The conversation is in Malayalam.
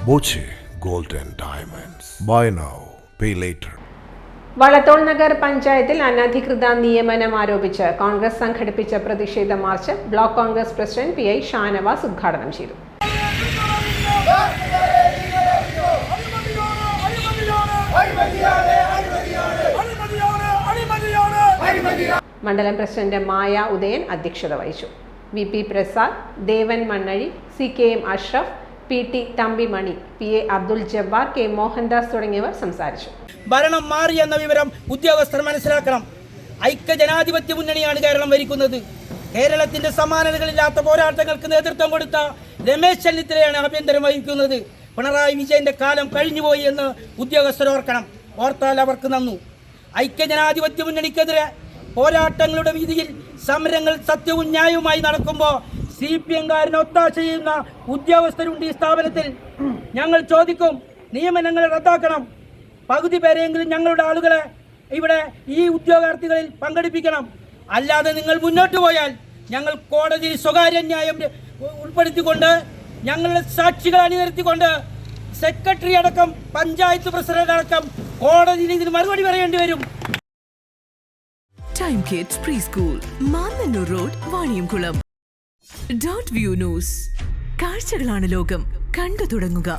Boche gold and diamonds. Buy now pay later. Vallathol Nagar പഞ്ചായത്തിൽ അനധികൃത നിയമനം ആരോപിച്ച് കോൺഗ്രസ് സംഘടിപ്പിച്ച പ്രതിഷേധ March block Congress president PI Shanavas ഉദ്ഘാടനം ചെയ്തു. മണ്ഡലം പ്രസിഡന്റ് മായ ഉദയൻ അധ്യക്ഷത വഹിച്ചു. VP പ്രസാദ്, ദേവൻ Mannazhi, CKM Ashraf, PT Thampimani, PA Abdul Jabbar, K Mohandas തുടങ്ങിയവർ സംസാരിച്ചു. ഭരണം മാറിയെന്ന വിവരം ഉദ്യോഗസ്ഥർ മനസ്സിലാക്കണം. ഐക്യജനാധിപത്യ മുന്നണിയാണ് കേരളം ഭരിക്കുന്നത്. കേരളത്തിന്റെ സമാനതകളില്ലാത്ത പോരാട്ടങ്ങൾക്ക് നേതൃത്വം കൊടുത്ത രമേശ് ചെന്നിത്തലയാണ് ആഭ്യന്തരം വഹിക്കുന്നത്. പിണറായി വിജയന്റെ കാലം കഴിഞ്ഞുപോയി എന്ന് ഉദ്യോഗസ്ഥർ ഓർക്കണം. ഓർത്താൽ അവർക്ക് നന്നു. ഐക്യജനാധിപത്യ മുന്നണിക്കെതിരെ പോരാട്ടങ്ങളുടെ വീതിയിൽ സമരങ്ങൾ സത്യവും ന്യായവുമായി നടക്കുമ്പോൾ CPM-കാരന് ഒത്താശ ചെയ്യുന്ന ഉദ്യോഗസ്ഥരുണ്ട് ഈ സ്ഥാപനത്തിൽ. ഞങ്ങൾ ചോദിക്കും, നിയമനങ്ങൾ റദ്ദാക്കണം. പകുതി പേരെങ്കിലും ഞങ്ങളുടെ ആളുകളെ ഇവിടെ ഈ ഉദ്യോഗാർത്ഥികളിൽ പങ്കെടുപ്പിക്കണം. അല്ലാതെ നിങ്ങൾ മുന്നോട്ട് പോയാൽ ഞങ്ങൾ കോടതിയിൽ സ്വകാര്യ ന്യായം ഉൾപ്പെടുത്തിക്കൊണ്ട് ഞങ്ങളുടെ സാക്ഷികൾ അണിനിരത്തിക്കൊണ്ട് സെക്രട്ടറി അടക്കം പഞ്ചായത്ത് പ്രസിഡന്റ് അടക്കം കോടതിയിൽ ഇതിന് മറുപടി പറയേണ്ടി വരും. Time kids pre school, Mannannur road, Vaniyamkulam. .view news. കാഴ്ചകളാണ് ലോകം, കണ്ടു തുടങ്ങുക.